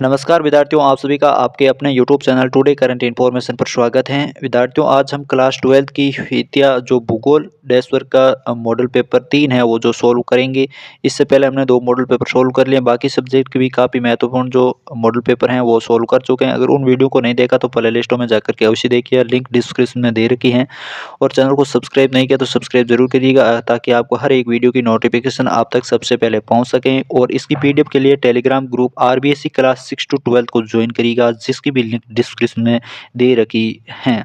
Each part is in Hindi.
नमस्कार विद्यार्थियों, आप सभी का आपके अपने YouTube channel today current information पर स्वागत है। विद्यार्थियों, आज हम क्लास 12 की विद्या जो भूगोल डेश वर्क का मॉडल पेपर 3 है वो जो सोल्व करेंगे। इससे पहले हमने 2 मॉडल पेपर सोल्व कर लिए, बाकी सब्जेक्ट के भी काफ़ी महत्वपूर्ण जो मॉडल पेपर हैं वो सोल्व कर चुके हैं। अगर उन वीडियो को नहीं देखा तो प्ले लिस्टों में जाकर के अवश्य देखिए, लिंक डिस्क्रिप्शन में दे रखी है। और चैनल को सब्सक्राइब नहीं किया तो सब्सक्राइब जरूर करिएगा ताकि आपको हर एक वीडियो की नोटिफिकेशन आप तक सबसे पहले पहुंच सकें। और इसकी पीडीएफ के लिए Telegram group RBSC class 6 to 12 को ज्वाइन करिएगा, जिसकी भी लिंक डिस्क्रिप्शन में दे रखी है।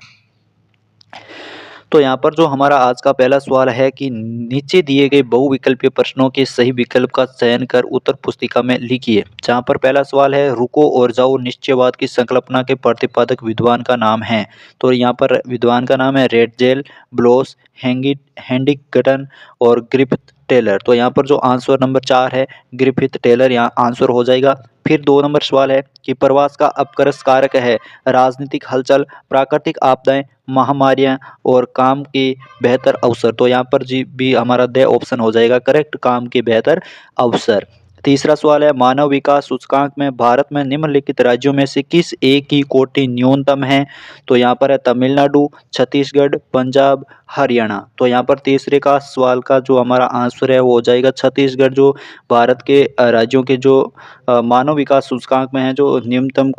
तो यहाँ पर जो हमारा आज का पहला सवाल है कि नीचे दिए गए बहुविकल्पीय प्रश्नों के सही विकल्प का चयन कर उत्तर पुस्तिका में लिखिए। जहाँ पर पहला सवाल है, रुको और जाओ निश्चयवाद की संकल्पना के प्रतिपादक विद्वान का नाम है। तो यहाँ पर विद्वान का नाम है रेडजेल, ब्लोस, हेंडिगटन और ग्रिफिथ टेलर। तो यहाँ पर जो आंसर नंबर 4 है ग्रिफिथ टेलर यहाँ आंसर हो जाएगा। फिर 2 नंबर सवाल है कि प्रवास का अपकर्ष कारक है राजनीतिक हलचल, प्राकृतिक आपदाएं, महामारियां और काम के बेहतर अवसर। तो यहाँ पर जी भी हमारा द ऑप्शन हो जाएगा करेक्ट, काम के बेहतर अवसर। तीसरा सवाल है, मानव विकास सूचकांक में भारत में निम्नलिखित राज्यों में से किस एक की कोटि न्यूनतम है। तो यहाँ पर है तमिलनाडु, छत्तीसगढ़, पंजाब, हरियाणा। तो यहाँ पर तीसरे का सवाल का जो हमारा आंसर है वो हो जाएगा छत्तीसगढ़, जो भारत के राज्यों के जो मानव विकास सूचकांक में है जो न्यूनतम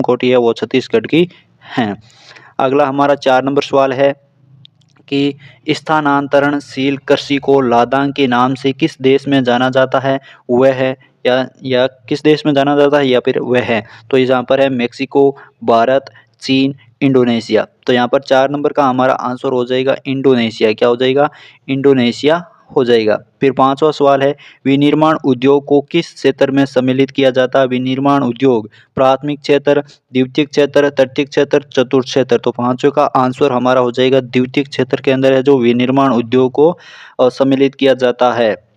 कोटि है वो छत्तीसगढ़ की है। अगला हमारा 4 नंबर सवाल है कि स्थानांतरणशील कृषि को लादांग के नाम से किस देश में जाना जाता है। वह है या किस देश में जाना जाता है या फिर वह है। तो यहाँ पर है मेक्सिको, भारत, चीन, इंडोनेशिया। तो यहाँ पर 4 नंबर का हमारा आंसर हो जाएगा इंडोनेशिया। क्या हो जाएगा? इंडोनेशिया हो जाएगा। फिर 5वां सवाल है, विनिर्माण उद्योग को किस क्षेत्र में सम्मिलित किया जाता है। विनिर्माण उद्योग प्राथमिक क्षेत्र, द्वितीयक क्षेत्र, तृतीयक क्षेत्र, चतुर्थ क्षेत्र। तो 5वें का आंसर हमारा हो जाएगा द्वितीयक क्षेत्र के अंदर है जो विनिर्माण उद्योग को सम्मिलित किया जाता है।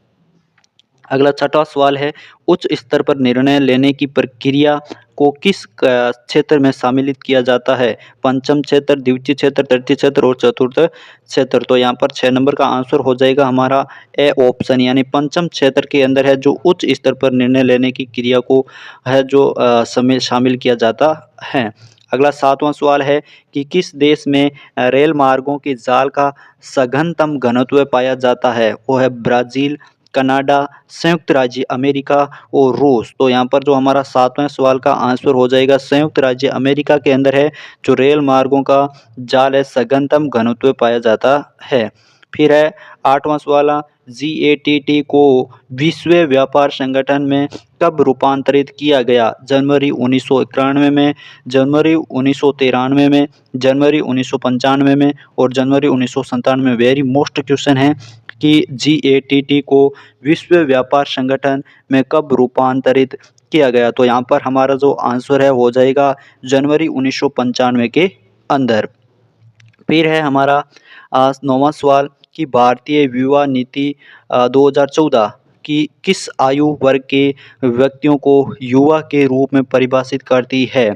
अगला 6वां सवाल है, उच्च स्तर पर निर्णय लेने की प्रक्रिया को किस क्षेत्र में सम्मिलित किया जाता है। पंचम क्षेत्र, द्वितीय क्षेत्र, तृतीय क्षेत्र और चतुर्थ क्षेत्र। तो यहाँ पर 6 नंबर का आंसर हो जाएगा हमारा ए ऑप्शन, यानी पंचम क्षेत्र के अंदर है जो उच्च स्तर पर निर्णय लेने की क्रिया को है जो शामिल किया जाता है। अगला 7वां सवाल है कि किस देश में रेल मार्गों के जाल का सघनतम घनत्व पाया जाता है। वो है ब्राज़ील, कनाडा, संयुक्त राज्य अमेरिका और रूस। तो यहाँ पर जो हमारा 7वें सवाल का आंसर हो जाएगा संयुक्त राज्य अमेरिका के अंदर है जो रेल मार्गों का जाल है सघनतम घनत्व पाया जाता है। फिर है 8वां सवाल, GATT को विश्व व्यापार संगठन में कब रूपांतरित किया गया। जनवरी 1991 में, जनवरी 1993 में, जनवरी 1995 में और जनवरी 1997 में। वेरी मोस्ट क्वेश्चन है कि GATT को विश्व व्यापार संगठन में कब रूपांतरित किया गया। तो यहाँ पर हमारा जो आंसर है हो जाएगा जनवरी 1995 के अंदर। फिर है हमारा 9वां सवाल कि भारतीय युवा नीति 2014 की किस आयु वर्ग के व्यक्तियों को युवा के रूप में परिभाषित करती है।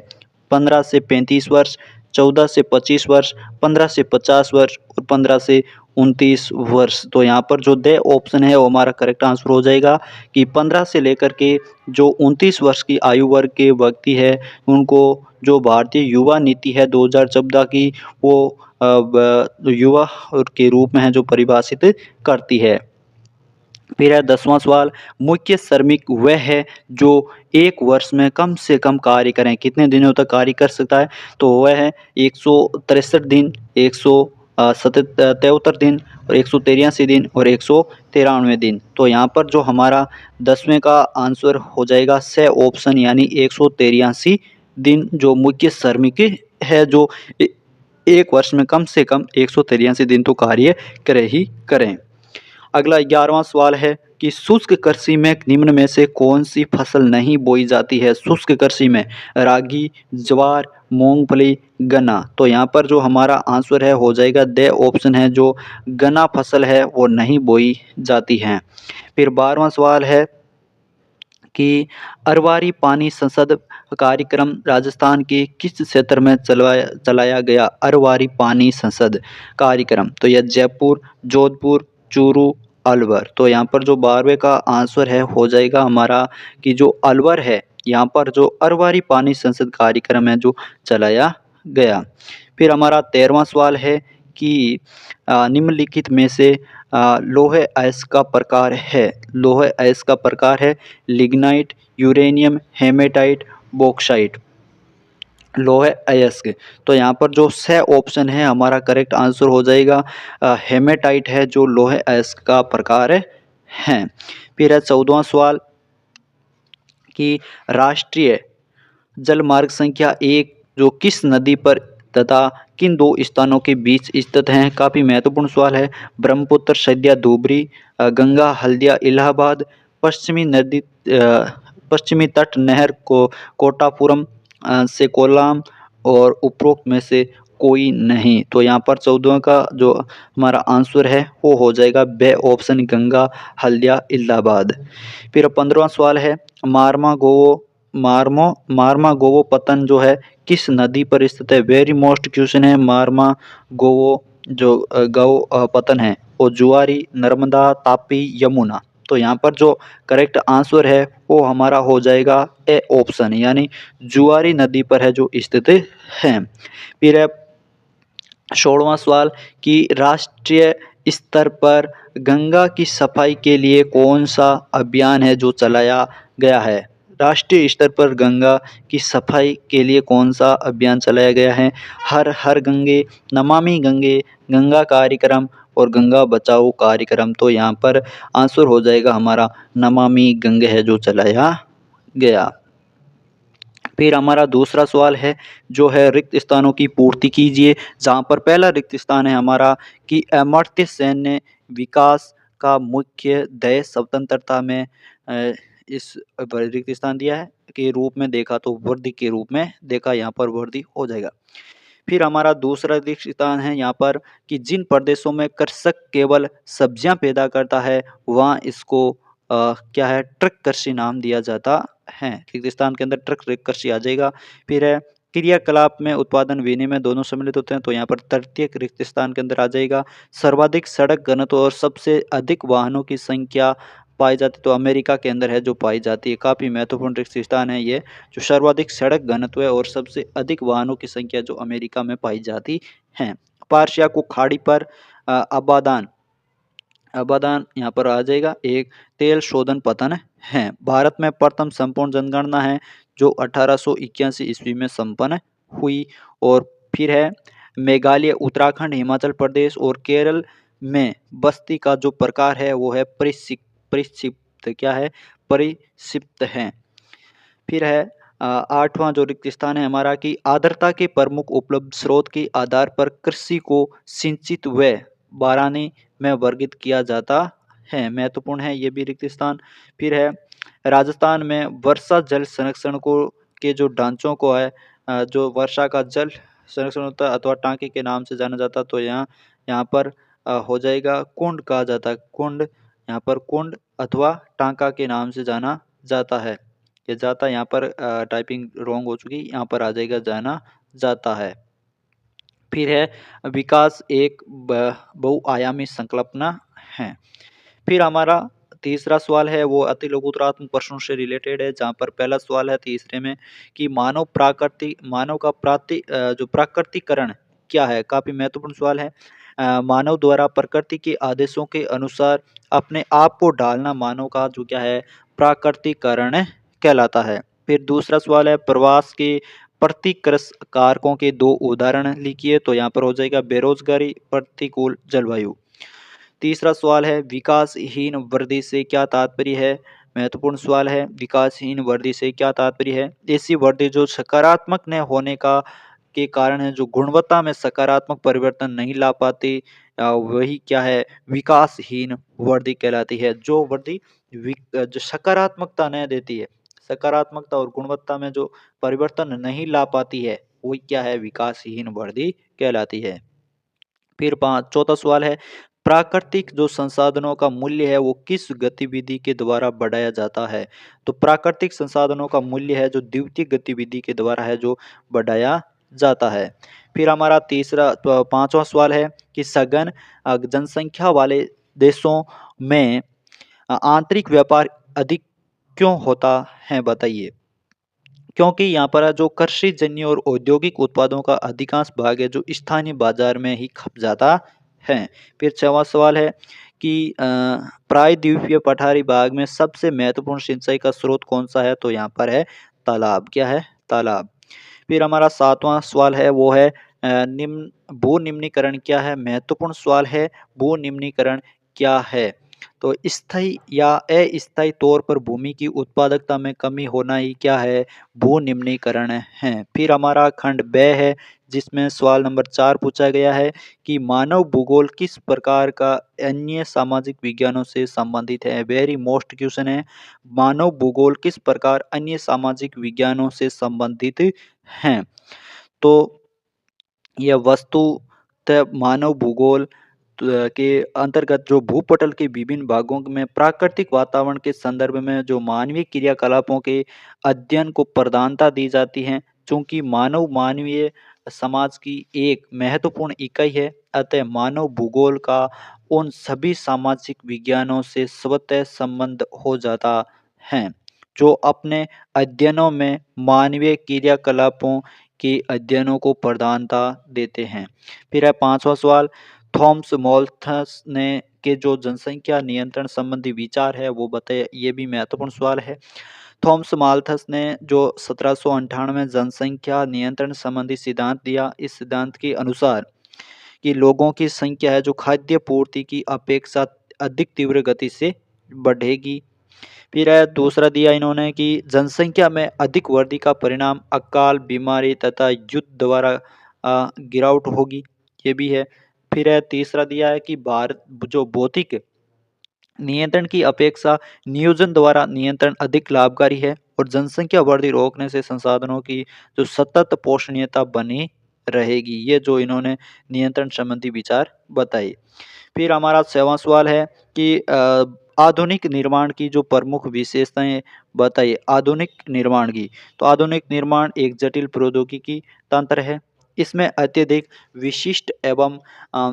15 से 35 वर्ष, 14 से 25 वर्ष, 15 से 50 वर्ष और 15 से 29 वर्ष। तो यहाँ पर जो द ऑप्शन है वो हमारा करेक्ट आंसर हो जाएगा कि 15 से लेकर के जो 29 वर्ष की आयु वर्ग के व्यक्ति है उनको जो भारतीय युवा नीति है 2014 की वो युवा के रूप में है जो परिभाषित करती है। फिर है 10वां सवाल, मुख्य श्रमिक वह है जो 1 वर्ष में कम से कम कार्य करें। कितने दिनों तक कार्य कर सकता है। तो वह है 163 दिन, 173 दिन और 183 दिन और 193 दिन। तो यहाँ पर जो हमारा 10वें का आंसर हो जाएगा स ऑप्शन, यानी 183 दिन जो मुख्य श्रमिक है जो 1 वर्ष में कम से कम 183 दिन तो कार्य करे ही करें। अगला 11वां सवाल है कि शुष्क कृषि में निम्न में से कौन सी फसल नहीं बोई जाती है। शुष्क कृषि में रागी, ज्वार, मूंगफली, गन्ना। तो यहाँ पर जो हमारा आंसर है हो जाएगा द ऑप्शन है जो गन्ना फसल है वो नहीं बोई जाती है। फिर 12वां सवाल है कि अरवारी पानी संसद कार्यक्रम राजस्थान के किस क्षेत्र में चलाया गया। अरवारी पानी संसद कार्यक्रम। तो यह जयपुर, जोधपुर, चूरू, अलवर। तो यहाँ पर जो 12वें का आंसर है हो जाएगा हमारा कि जो अलवर है यहाँ पर जो अरवारी पानी संसद कार्यक्रम है जो चलाया गया। फिर हमारा 13वां सवाल है कि निम्नलिखित में से लौह अयस्क का प्रकार है। लौह अयस्क का प्रकार है लिग्नाइट, यूरेनियम, हेमेटाइट, बॉक्साइट। लौह अयस्क, तो यहाँ पर जो स ऑप्शन है हमारा करेक्ट आंसर हो जाएगा हेमेटाइट है जो लौह अयस्क का प्रकार है। फिर है 14वां सवाल कि राष्ट्रीय जलमार्ग संख्या 1 जो किस नदी पर तथा किन दो स्थानों के बीच स्थित हैं। काफ़ी महत्वपूर्ण सवाल है। ब्रह्मपुत्र सध्या धुबरी, गंगा हल्दिया इलाहाबाद, पश्चिमी तट नहर को कोटापुरम से कोल्लाम और उपरोक्त में से कोई नहीं। तो यहाँ पर 14वां का जो हमारा आंसर है वो हो जाएगा बे ऑप्शन गंगा हल्दिया इलाहाबाद। फिर 15वां सवाल है मारमा गोवो पतन जो है किस नदी पर स्थित है। वेरी मोस्ट क्वेश्चन है। मारमा गोवो जो पतन है वो जुआरी, नर्मदा, तापी, यमुना। तो यहाँ पर जो करेक्ट आंसर है वो हमारा हो जाएगा ए ऑप्शन यानी जुआरी नदी पर है जो स्थित है। फिर है 16वां सवाल कि राष्ट्रीय स्तर पर गंगा की सफाई के लिए कौन सा अभियान है जो चलाया गया है। राष्ट्रीय स्तर पर गंगा की सफाई के लिए कौन सा अभियान चलाया गया है। हर हर गंगे, नमामि गंगे, गंगा कार्यक्रम और गंगा बचाओ कार्यक्रम। तो यहाँ पर आंसर हो जाएगा हमारा नमामि गंगे है जो चलाया गया। फिर हमारा दूसरा सवाल है जो है रिक्त स्थानों की पूर्ति कीजिए। जहाँ पर पहला रिक्त स्थान है हमारा कि अमर्त्य सेन ने विकास का मुख्य ध्येय स्वतंत्रता में इस रिक्त स्थान दिया है के रूप में देखा तो वृद्धि के रूप में देखा, यहाँ पर वृद्धि हो जाएगा। फिर हमारा दूसरा रिक्त स्थान है यहाँ पर कि जिन प्रदेशों में कृषक केवल सब्जियां पैदा करता है वहाँ इसको क्या है ट्रक कृषि नाम दिया जाता है। रिक्त स्थान के अंदर ट्रक कृषि आ जाएगा। फिर है क्रियाकलाप में उत्पादन विनिमय दोनों सम्मिलित होते हैं तो यहाँ पर तृतीय रिक्त स्थान के अंदर आ जाएगा। सर्वाधिक सड़क घनत्व और सबसे अधिक वाहनों की संख्या पाई जाती तो अमेरिका के अंदर है जो पाई जाती है। काफ़ी महत्वपूर्ण रिक्त स्थान है ये जो सर्वाधिक सड़क घनत्व है और सबसे अधिक वाहनों की संख्या जो अमेरिका में पाई जाती है। पार्शिया को खाड़ी पर अबादान यहाँ पर आ जाएगा एक तेल शोधन पतन है। भारत में प्रथम संपूर्ण जनगणना है जो 1881 ईस्वी में संपन्न हुई। और फिर है मेघालय, उत्तराखंड, हिमाचल प्रदेश और केरल में बस्ती का जो प्रकार है वो है परिक्षिप्त क्या है परिक्षिप्त है। फिर है 8वां जो रिक्त स्थान है हमारा कि आर्द्रता के प्रमुख उपलब्ध स्रोत के आधार पर कृषि को सिंचित व बारानी में वर्गित किया जाता है। महत्वपूर्ण है ये भी रिक्त स्थान। फिर है राजस्थान में वर्षा जल संरक्षण को के जो ढांचों को है जो वर्षा का जल संरक्षण होता है अथवा टांके के नाम से जाना जाता तो यहाँ पर हो जाएगा कुंड कहा जाता है। कुंड यहाँ पर कुंड अथवा टांका के नाम से जाना जाता है। ये जाता यहाँ पर टाइपिंग रॉन्ग हो चुकी, यहाँ पर आ जाएगा जाना जाता है। फिर है विकास एक बहुआयामी संकल्पना है। फिर हमारा तीसरा सवाल है वो अति लघुतरात्मक प्रश्नों से रिलेटेड है। जहाँ पर पहला सवाल है तीसरे में कि मानव का जो प्राकृतिकरण क्या है। काफी महत्वपूर्ण सवाल है। मानव द्वारा प्रकृति के आदेशों के अनुसार अपने आप को ढालना मानव का जो क्या है प्राकृतिकरण कहलाता है। फिर दूसरा सवाल है प्रवास के प्रतिकृष कारकों के दो उदाहरण लिखिए। तो यहाँ पर हो जाएगा बेरोजगारी, प्रतिकूल जलवायु। तीसरा सवाल है विकासहीन वृद्धि से क्या तात्पर्य है। महत्वपूर्ण सवाल है विकासहीन वृद्धि से क्या तात्पर्य है। ऐसी वृद्धि जो सकारात्मक न होने का के कारण है जो गुणवत्ता में सकारात्मक परिवर्तन नहीं ला पाती वही क्या है विकासहीन वृद्धि कहलाती है। जो वृद्धि जो सकारात्मकता न देती है, सकारात्मकता और गुणवत्ता में जो परिवर्तन नहीं ला पाती है वही क्या है विकासहीन वृद्धि कहलाती है। फिर चौथा सवाल है प्राकृतिक जो संसाधनों का मूल्य है वो किस गतिविधि के द्वारा बढ़ाया जाता है। तो प्राकृतिक संसाधनों का मूल्य है जो द्वितीय गतिविधि के द्वारा है जो बढ़ाया जाता है। फिर हमारा पांचवा सवाल है कि सघन जनसंख्या वाले देशों में आंतरिक व्यापार अधिक क्यों होता है बताइए। क्योंकि यहाँ पर जो कृषिजन्य और औद्योगिक उत्पादों का अधिकांश भाग है जो स्थानीय बाजार में ही खप जाता है। फिर 6वां सवाल है कि प्रायद्वीपीय पठारी भाग में सबसे महत्वपूर्ण सिंचाई का स्रोत कौन सा है? तो यहाँ पर है तालाब। क्या है? तालाब। फिर हमारा 7वां सवाल है वो है निम्न भू निम्नीकरण क्या है? महत्वपूर्ण सवाल है, भू निम्नीकरण क्या है? तो स्थायी या अस्थायी तौर पर भूमि की उत्पादकता में कमी होना ही क्या है? भू निम्नीकरण है। फिर हमारा खंड ब है जिसमें सवाल नंबर 4 पूछा गया है कि मानव भूगोल किस प्रकार का अन्य सामाजिक विज्ञानों से संबंधित है? वेरी मोस्ट क्वेश्चन है। मानव भूगोल किस प्रकार अन्य सामाजिक विज्ञानों से संबंधित हैं? तो यह वस्तुतः मानव भूगोल के अंतर्गत जो भूपटल के विभिन्न भागों में प्राकृतिक वातावरण के संदर्भ में जो मानवीय क्रियाकलापों के अध्ययन को प्रधानता दी जाती है। चूंकि मानव मानवीय समाज की एक महत्वपूर्ण इकाई है, अतः मानव भूगोल का उन सभी सामाजिक विज्ञानों से स्वतः संबंध हो जाता है जो अपने अध्ययनों में मानवीय क्रियाकलापों के अध्ययनों को प्रधानता देते हैं। फिर है 5वां सवाल, थॉमस मॉल्थस ने के जो जनसंख्या नियंत्रण संबंधी विचार है वो बताइए। ये भी महत्वपूर्ण सवाल है। थॉमस माल्थस ने जो 1798 में जनसंख्या नियंत्रण संबंधी सिद्धांत दिया। इस सिद्धांत के अनुसार कि लोगों की संख्या है जो खाद्य पूर्ति की अपेक्षा अधिक तीव्र गति से बढ़ेगी। फिर है दूसरा दिया इन्होंने कि जनसंख्या में अधिक वृद्धि का परिणाम अकाल, बीमारी तथा युद्ध द्वारा गिरावट होगी। ये भी है। फिर है तीसरा दिया है कि भारत जो भौतिक नियंत्रण की अपेक्षा नियोजन द्वारा नियंत्रण अधिक लाभकारी है और जनसंख्या वृद्धि रोकने से संसाधनों की जो सतत पोषणीयता बनी रहेगी। ये जो इन्होंने नियंत्रण संबंधी विचार बताए। फिर हमारा 6वां सवाल है कि आधुनिक निर्माण की जो प्रमुख विशेषताएं बताइए। आधुनिक निर्माण की, तो आधुनिक निर्माण एक जटिल प्रौद्योगिकी तंत्र है। इसमें अत्यधिक विशिष्ट एवं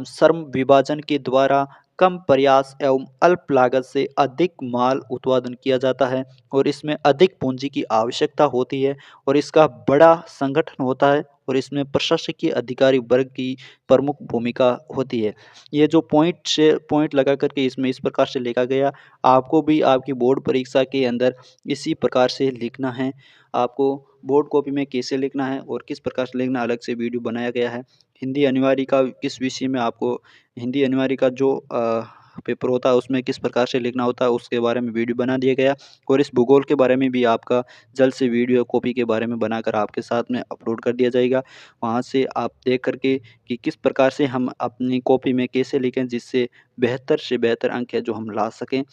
श्रम विभाजन के द्वारा कम प्रयास एवं अल्प लागत से अधिक माल उत्पादन किया जाता है और इसमें अधिक पूंजी की आवश्यकता होती है और इसका बड़ा संगठन होता है और इसमें प्रशासकीय अधिकारी वर्ग की प्रमुख भूमिका होती है। ये जो पॉइंट लगा करके इसमें इस प्रकार से लिखा गया। आपको भी आपकी बोर्ड परीक्षा के अंदर इसी प्रकार से लिखना है। आपको बोर्ड कॉपी में कैसे लिखना है और किस प्रकार से लिखना अलग से वीडियो बनाया गया है। हिंदी अनिवार्य का किस विषय में आपको हिंदी अनिवार्य का जो पेपर होता है उसमें किस प्रकार से लिखना होता है उसके बारे में वीडियो बना दिया गया और इस भूगोल के बारे में भी आपका जल्द से वीडियो कॉपी के बारे में बनाकर आपके साथ में अपलोड कर दिया जाएगा। वहाँ से आप देख करके कि किस प्रकार से हम अपनी कॉपी में कैसे लिखें जिससे बेहतर से बेहतर अंक है जो हम ला सकें।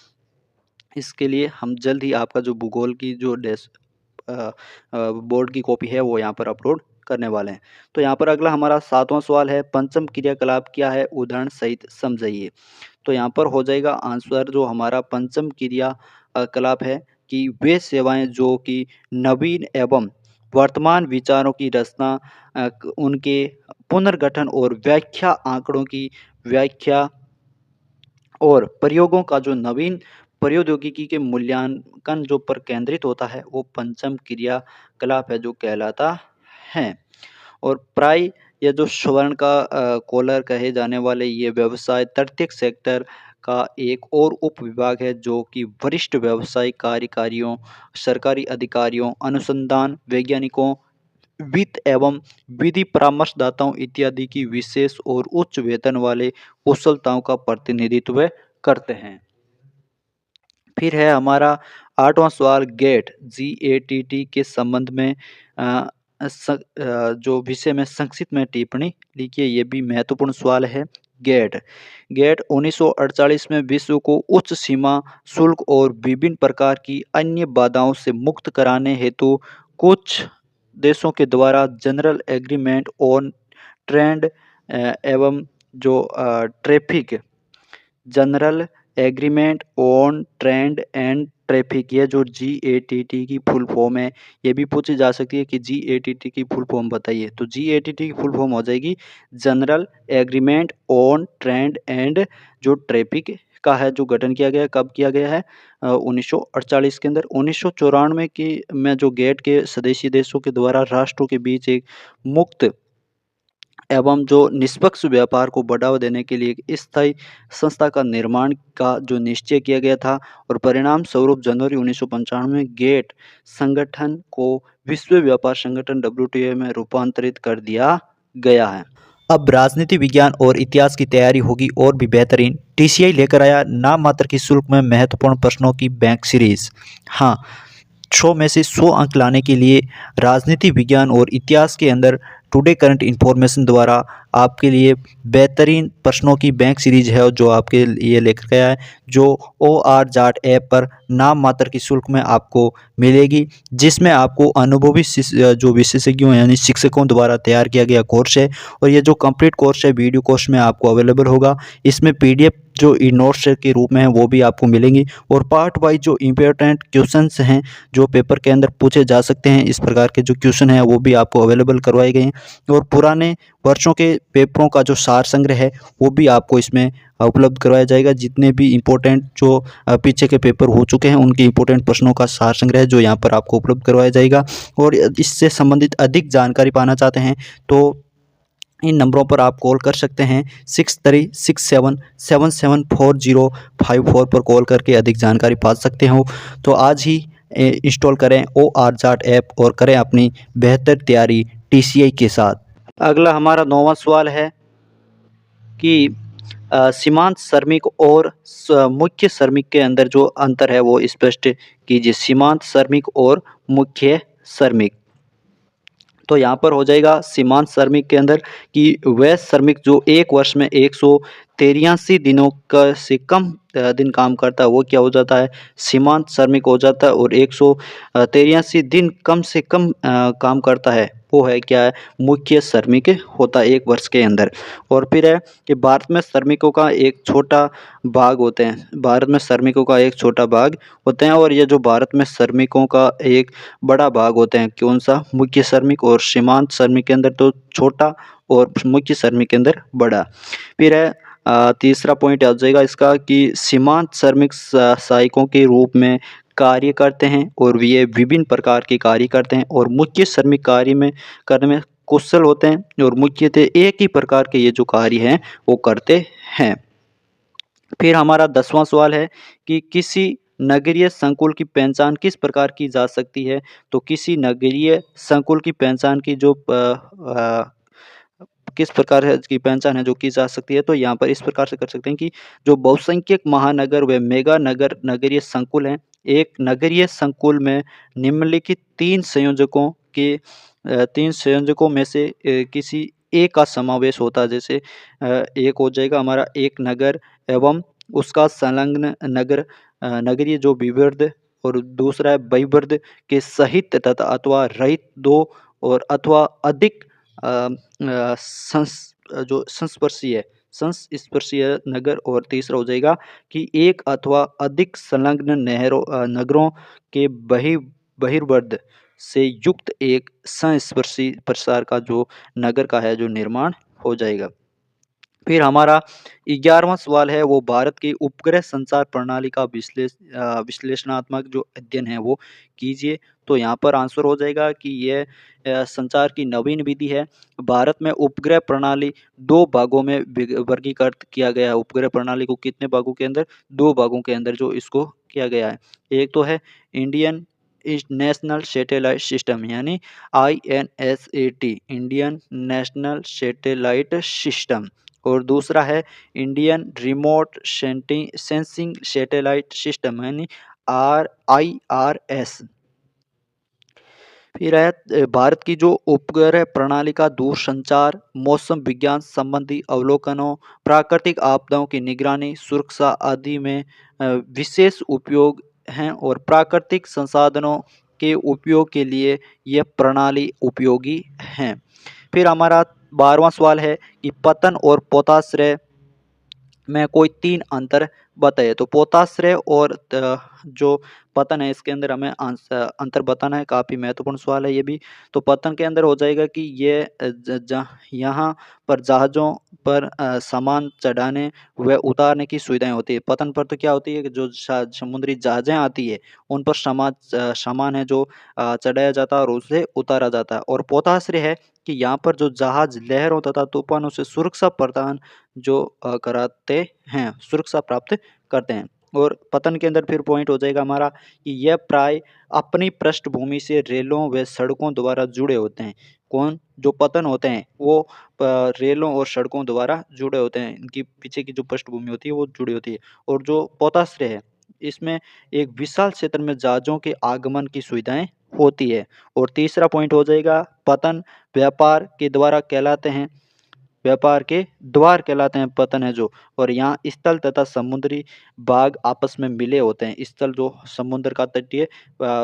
इसके लिए हम जल्द ही आपका जो भूगोल की जो बोर्ड की कॉपी है वो यहाँ पर अपलोड करने वाले हैं। तो यहाँ पर अगला हमारा 7वां सवाल है, पंचम क्रियाकलाप क्या है? उदाहरण सहित समझाइए। तो यहाँ पर हो जाएगा आंसर जो हमारा पंचम क्रिया कलाप है कि वे सेवाएं जो कि नवीन एवं वर्तमान विचारों की रचना, उनके पुनर्गठन और व्याख्या, आंकड़ों की व्याख्या और प्रयोगों का जो नवीन प्रौद्योगिकी के मूल्यांकन जो पर केंद्रित होता है वो पंचम क्रियाकलाप है जो कहलाता है। और प्राय ये जो स्वर्ण का कॉलर कहे जाने वाले ये व्यवसाय तृतीयक सेक्टर का एक और उप विभाग है जो कि वरिष्ठ व्यवसायिक कार्यकारियों, सरकारी अधिकारियों, अनुसंधान वैज्ञानिकों, वित्त एवं विधि परामर्शदाताओं इत्यादि की विशेष और उच्च वेतन वाले कुशलताओं का प्रतिनिधित्व करते हैं। फिर है हमारा 8वां सवाल गेट GATT के संबंध में जो विषय में संक्षिप्त में टिप्पणी लिखिए। ये भी महत्वपूर्ण सवाल है। गेट 1948 में विश्व को उच्च सीमा शुल्क और विभिन्न प्रकार की अन्य बाधाओं से मुक्त कराने हेतु कुछ देशों के द्वारा जनरल एग्रीमेंट ऑन ट्रेड एवं जो traffic general agreement on trade and traffic, ये जो GATT की फुल फॉर्म है। ये भी पूछी जा सकती है कि GATT की फुल फॉर्म बताइए। तो GATT की फुल फॉर्म हो जाएगी general agreement on trade and जो ट्रैफिक का है जो गठन किया गया है, कब किया गया है? 1948 के अंदर। 1994 की में जो गेट के सदस्य देशों के द्वारा राष्ट्रों के बीच एक मुक्त एवं जो निष्पक्ष व्यापार को बढ़ावा देने के लिए एक स्थायी संस्था का निर्माण का जो निश्चय किया गया था, और परिणाम स्वरूप जनवरी 1995 में गेट संगठन को विश्व व्यापार संगठन WTO में रूपांतरित कर दिया गया है। अब राजनीति विज्ञान और इतिहास की तैयारी होगी और भी बेहतरीन। TCI लेकर आया नाम मात्र की शुल्क में महत्वपूर्ण प्रश्नों की बैंक सीरीज। हाँ, 100 में से 100 अंक लाने के लिए राजनीति विज्ञान और इतिहास के अंदर टुडे करंट इन्फॉर्मेशन द्वारा आपके लिए बेहतरीन प्रश्नों की बैंक सीरीज है, और जो आपके लिए लेकर गया है, जो OR जाट ऐप पर नाम मात्र की शुल्क में आपको मिलेगी, जिसमें आपको अनुभवी जो विशेषज्ञों यानी शिक्षकों द्वारा तैयार किया गया कोर्स है। और ये जो कंप्लीट कोर्स है वीडियो कोर्स में आपको अवेलेबल होगा। इसमें PDF जो ई नोट्स के रूप में है वो भी आपको मिलेंगी, और पार्ट वाइज जो इम्पोर्टेंट क्वेश्चंस हैं जो पेपर के अंदर पूछे जा सकते हैं, इस प्रकार के जो क्वेश्चन हैं वो भी आपको अवेलेबल करवाए गए हैं। और पुराने वर्षों के पेपरों का जो सार संग्रह है वो भी आपको इसमें उपलब्ध करवाया जाएगा। जितने भी इम्पोर्टेंट जो पीछे के पेपर हो चुके हैं उनके इम्पोर्टेंट प्रश्नों का सार संग्रह है जो यहाँ पर आपको उपलब्ध करवाया जाएगा। और इससे संबंधित अधिक जानकारी पाना चाहते हैं तो इन नंबरों पर आप कॉल कर सकते हैं। 6367774054 पर कॉल करके अधिक जानकारी पा सकते हो। तो आज ही इंस्टॉल करें OR जाट ऐप और करें अपनी बेहतर तैयारी TCI के साथ। अगला हमारा 9वां सवाल है कि सीमांत श्रमिक और मुख्य श्रमिक के अंदर जो अंतर है वो स्पष्ट कीजिए। सीमांत श्रमिक और मुख्य श्रमिक, तो यहाँ पर हो जाएगा सीमांत श्रमिक के अंदर कि वह श्रमिक जो एक वर्ष में 183 दिनों का से कम दिन काम करता है वो क्या हो जाता है? सीमांत श्रमिक हो जाता है। और 183 दिन कम से कम काम करता है वो है क्या है? मुख्य श्रमिक होता है एक वर्ष के अंदर। और फिर है कि भारत में श्रमिकों का एक छोटा भाग होते हैं, भारत में श्रमिकों का एक छोटा भाग होते हैं, और ये जो भारत में श्रमिकों का एक बड़ा भाग होते हैं, कौन सा? मुख्य श्रमिक। और सीमांत श्रमिक के अंदर तो छोटा और मुख्य श्रमिक के अंदर बड़ा। फिर है तीसरा पॉइंट आ जाएगा इसका कि सीमांत श्रमिक सहायकों के रूप में कार्य करते हैं और ये विभिन्न प्रकार के कार्य करते हैं, और मुख्य श्रमिक कार्य में करने में कुशल होते हैं, और मुख्यतः एक ही प्रकार के ये जो कार्य हैं वो करते हैं। फिर हमारा 10वां सवाल है कि किसी नगरीय संकुल की पहचान किस प्रकार की जा सकती है? तो किसी नगरीय संकुल की पहचान की जो किस प्रकार है की पहचान है जो की जा सकती है, तो यहाँ पर इस प्रकार से कर सकते हैं कि जो बहुसंख्यक महानगर व मेगा नगर नगरीय संकुल हैं, एक नगरीय संकुल में निम्नलिखित तीन संयोजकों में से किसी एक का समावेश होता है। जैसे एक हो जाएगा हमारा एक नगर एवं उसका संलग्न नगर नगरीय जो विवर्ध, और दूसरा है वैवर्ध के सहित तथा अथवा रहित दो और अथवा अधिक अ, अ, जो संस्पर्शीय नगर। और तीसरा हो जाएगा कि एक अथवा अधिक संलग्न नगरों के बहिर्वर्ध से युक्त एक संस्पर्शी प्रसार का जो नगर का है जो निर्माण हो जाएगा। फिर हमारा 11वां सवाल है वो भारत की उपग्रह संचार प्रणाली का विश्लेषणात्मक जो अध्ययन है वो कीजिए। तो यहाँ पर आंसर हो जाएगा कि यह संचार की नवीन विधि है। भारत में उपग्रह प्रणाली 2 भागों में वर्गीकृत किया गया है। उपग्रह प्रणाली को कितने भागों के अंदर? 2 भागों के अंदर जो इसको किया गया है। एक तो है इंडियन नेशनल सैटेलाइट सिस्टम यानी INSAT, Indian national satellite system, और दूसरा है Indian remote sensing satellite system यानी IRS। फिर है भारत की जो उपग्रह प्रणाली का दूरसंचार, मौसम विज्ञान संबंधी अवलोकनों, प्राकृतिक आपदाओं की निगरानी, सुरक्षा आदि में विशेष उपयोग हैं, और प्राकृतिक संसाधनों के उपयोग के लिए यह प्रणाली उपयोगी हैं। फिर हमारा 12वां सवाल है कि पतन और पोताश्रय में कोई 3 अंतर बताइए। तो पोताश्रय और जो पतन है इसके अंदर हमें अंतर बताना है, काफ़ी महत्वपूर्ण सवाल है ये भी। तो पतन के अंदर हो जाएगा कि ये यहाँ पर जहाज़ों पर सामान चढ़ाने व उतारने की सुविधाएँ होती है। पतन पर तो क्या होती है कि जो समुद्री जहाज़ें आती है उन पर सामान है जो चढ़ाया जाता है और उसे उतारा जाता है। और पोताश्रय है कि यहाँ पर जो जहाज लहरों तथा तूफानों से सुरक्षा प्रदान जो कराते हैं, सुरक्षा प्राप्त करते हैं। और पतन के अंदर फिर पॉइंट हो जाएगा हमारा कि यह प्राय अपनी पृष्ठभूमि से रेलों व सड़कों द्वारा जुड़े होते हैं। कौन? जो पतन होते हैं वो रेलों और सड़कों द्वारा जुड़े होते हैं। इनकी पीछे की जो पृष्ठभूमि होती है वो जुड़ी होती है। और जो पोताश्रय है इसमें एक विशाल क्षेत्र में जहाज़ों के आगमन की सुविधाएँ होती है। और तीसरा पॉइंट हो जाएगा पतन व्यापार के द्वारा कहलाते हैं, व्यापार के द्वार कहलाते हैं पतन है जो। और यहाँ स्थल तथा समुद्री भाग आपस में मिले होते हैं। स्थल जो समुद्र का तटीय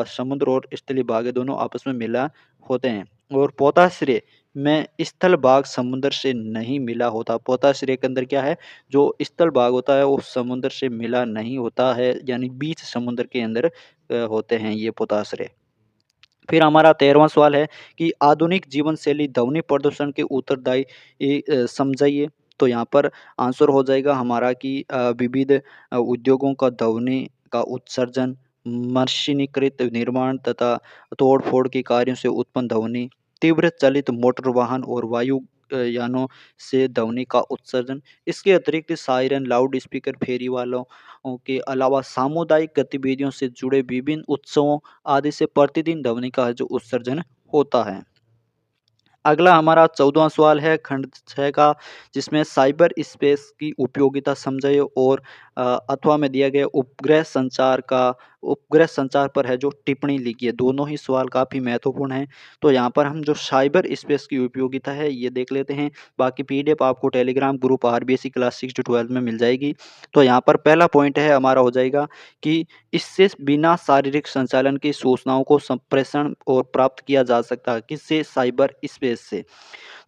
समुद्र और स्थलीय भाग है दोनों आपस में मिला होते हैं। और पोताश्रय में स्थल भाग समुद्र से नहीं मिला होता। पोताश्रय के अंदर क्या है, जो स्थल भाग होता है वो समुद्र से मिला नहीं होता है, यानी बीच समुद्र के अंदर होते हैं ये पोताश्रय। फिर हमारा 13वां सवाल है कि आधुनिक जीवन शैली ध्वनि प्रदूषण के उत्तरदायी समझाइए। तो यहाँ पर आंसर हो जाएगा हमारा कि विविध उद्योगों का ध्वनि का उत्सर्जन, मशीनीकृत निर्माण तथा तोड़-फोड़ के कार्यों से उत्पन्न ध्वनि, तीव्र चलित मोटर वाहन और वायु यानों से ध्वनि का उत्सर्जन। इसके अतिरिक्त सायरन, लाउड स्पीकर, फेरी वालों के अलावा सामुदायिक गतिविधियों से जुड़े विभिन्न उत्सवों आदि से प्रतिदिन ध्वनि का जो उत्सर्जन होता है। अगला हमारा 14वां सवाल है खंड 6 का, जिसमें साइबर स्पेस की उपयोगिता समझाइए। और अथवा में दिया गया उपग्रह संचार पर है जो टिप्पणी लिखिए। दोनों ही सवाल काफ़ी महत्वपूर्ण हैं। तो यहाँ पर हम जो साइबर स्पेस की उपयोगिता है ये देख लेते हैं। बाकी पीडीएफ आपको Telegram group RBSC class 6 to 12 में मिल जाएगी। तो यहाँ पर पहला पॉइंट है हमारा हो जाएगा कि इससे बिना शारीरिक संचालन की सूचनाओं को संप्रेषण और प्राप्त किया जा सकता है। किससे? साइबर स्पेस से।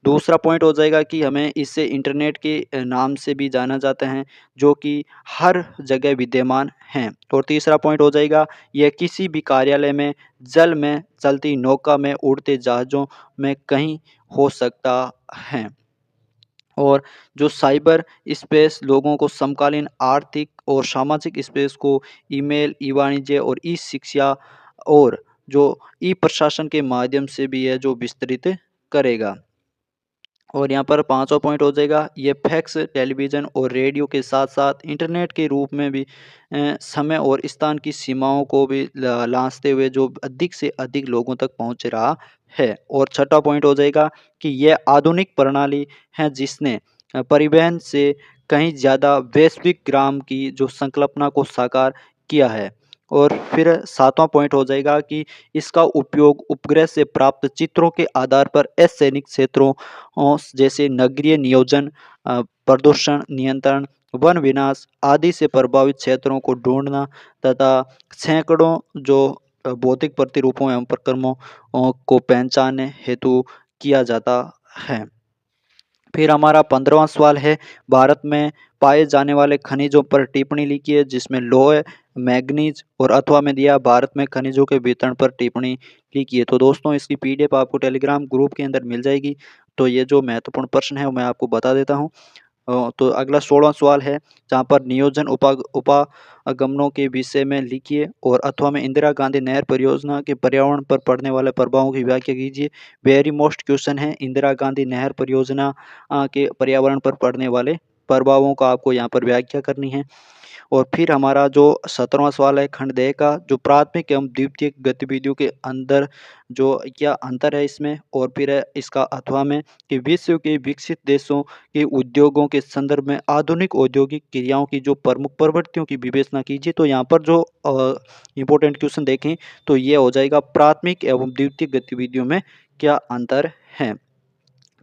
दूसरा पॉइंट हो जाएगा कि हमें इसे इंटरनेट के नाम से भी जाना जाता है, जो कि हर जगह विद्यमान हैं। और तीसरा पॉइंट हो जाएगा, यह किसी भी कार्यालय में, जल में, चलती नौका में, उड़ते जहाज़ों में कहीं हो सकता है। और जो साइबर स्पेस लोगों को समकालीन आर्थिक और सामाजिक स्पेस को ईमेल, ई-वाणिज्य और ई-शिक्षा और जो ई-प्रशासन के माध्यम से भी है जो विस्तृत करेगा। और यहाँ पर 5वां पॉइंट हो जाएगा, ये फैक्स, टेलीविज़न और रेडियो के साथ-साथ इंटरनेट के रूप में भी समय और स्थान की सीमाओं को भी लाँघते हुए जो अधिक से अधिक लोगों तक पहुँच रहा है। और छठा पॉइंट हो जाएगा कि यह आधुनिक प्रणाली है जिसने परिवहन से कहीं ज़्यादा वैश्विक ग्राम की जो संकल्पना को साकार किया है। और फिर 7वां पॉइंट हो जाएगा कि इसका उपयोग उपग्रह से प्राप्त चित्रों के आधार पर असैनिक क्षेत्रों जैसे नगरीय नियोजन, प्रदूषण नियंत्रण, वन विनाश आदि से प्रभावित क्षेत्रों को ढूंढना तथा सैकड़ों जो भौतिक प्रतिरूपों एवं प्रक्रमों को पहचानने हेतु किया जाता है। फिर हमारा 15वां सवाल है, भारत में पाए जाने वाले खनिजों पर टिप्पणी लिखिए, जिसमें लौह, मैंगनीज और अथवा में दिया भारत में खनिजों के वितरण पर टिप्पणी लिखिए। तो दोस्तों इसकी पीडीएफ आपको टेलीग्राम ग्रुप के अंदर मिल जाएगी। तो ये जो महत्वपूर्ण प्रश्न है वो मैं आपको बता देता हूँ। तो अगला 16वां सवाल है, जहाँ पर नियोजन उपागमनों के विषय में लिखिए और अथवा में इंदिरा गांधी नहर परियोजना के पर्यावरण पर पड़ने वाले प्रभावों की व्याख्या कीजिए। वेरी मोस्ट क्वेश्चन है, इंदिरा गांधी नहर परियोजना के पर्यावरण पर पड़ने वाले प्रभावों का आपको यहाँ पर व्याख्या करनी है। और फिर हमारा जो 17वां सवाल है खंड 2 का, जो प्राथमिक एवं द्वितीयक गतिविधियों के अंदर जो क्या अंतर है इसमें। और फिर है इसका अथवा में कि विश्व के विकसित देशों के उद्योगों के संदर्भ में आधुनिक औद्योगिक क्रियाओं की जो प्रमुख प्रवृत्तियों की विवेचना कीजिए। तो यहाँ पर जो इम्पोर्टेंट क्वेश्चन देखें तो ये हो जाएगा, प्राथमिक एवं द्वितीयक गतिविधियों में क्या अंतर है।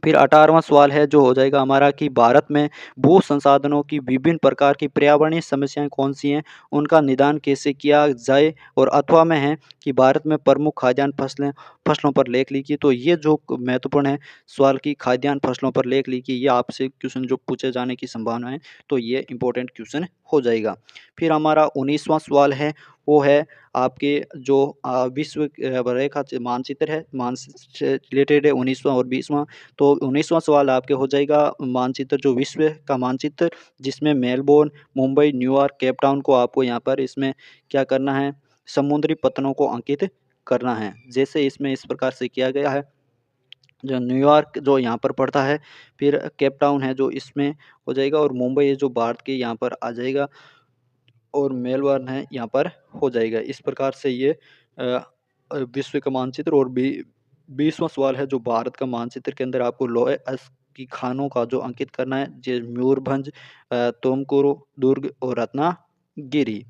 फिर 18वां सवाल है जो हो जाएगा हमारा कि भारत में भू संसाधनों की विभिन्न प्रकार की पर्यावरणीय समस्याएं कौन सी हैं, उनका निदान कैसे किया जाए। और अथवा में है कि भारत में प्रमुख खाद्यान्न फसलों पर लेख लिखिए। तो ये जो महत्वपूर्ण है सवाल की खाद्यान्न फसलों पर लेख लिखिए, ये आपसे क्वेश्चन जो पूछे जाने की संभावना है, तो ये इंपॉर्टेंट क्वेश्चन हो जाएगा। फिर हमारा 19वां सवाल है वो है आपके जो विश्व रेखा मानचित्र है, मानचित्र से रिलेटेड है 19वां और 20वां। तो 19वां सवाल आपके हो जाएगा मानचित्र जो विश्व का मानचित्र, जिसमें Melbourne, Mumbai, New York, Cape Town को आपको यहाँ पर इसमें क्या करना है, समुद्री पत्तनों को अंकित करना है। जैसे इसमें इस प्रकार से किया गया है, जो न्यूयॉर्क जो यहाँ पर पड़ता है, फिर केप टाउन है जो इसमें हो जाएगा, और मुंबई है जो भारत के यहाँ पर आ जाएगा, और मेलबर्न है यहाँ पर हो जाएगा। इस प्रकार से ये विश्व का मानचित्र। और 20वां सवाल है जो भारत का मानचित्र के अंदर आपको लोहे अस की खानों का जो अंकित करना है, जैसे मयूरभंज, तुमकुरु, दुर्ग और रत्नागिरी।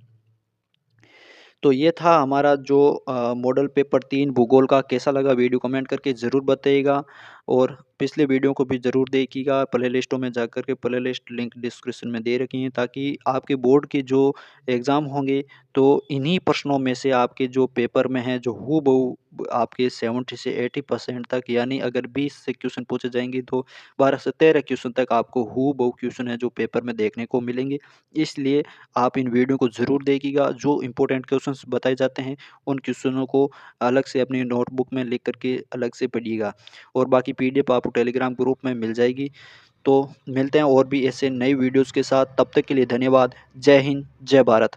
तो ये था हमारा जो मॉडल पेपर 3 भूगोल का। कैसा लगा वीडियो कमेंट करके ज़रूर बताइएगा, और पिछले वीडियो को भी ज़रूर देखिएगा। प्ले लिस्टों में जाकर के प्ले लिस्ट लिंक डिस्क्रिप्शन में दे रखी हैं, ताकि आपके बोर्ड के जो एग्ज़ाम होंगे तो इन्हीं प्रश्नों में से आपके जो पेपर में हैं जो हूबहू आपके 70 से 80% तक, यानी अगर 20 से क्वेश्चन पूछे जाएंगे तो 12 से 13 क्वेश्चन तक आपको हूबहू क्वेश्चन है जो पेपर में देखने को मिलेंगे। इसलिए आप इन वीडियो को ज़रूर देखिएगा। जो इम्पोर्टेंट क्वेश्चंस बताए जाते हैं उन क्वेश्चनों को अलग से अपनी नोटबुक में लिख करके अलग से पढ़िएगा, और बाकी पीडीएफ आपको टेलीग्राम ग्रुप में मिल जाएगी। तो मिलते हैं और भी ऐसे नई वीडियोज़ के साथ, तब तक के लिए धन्यवाद। जय हिंद, जय भारत।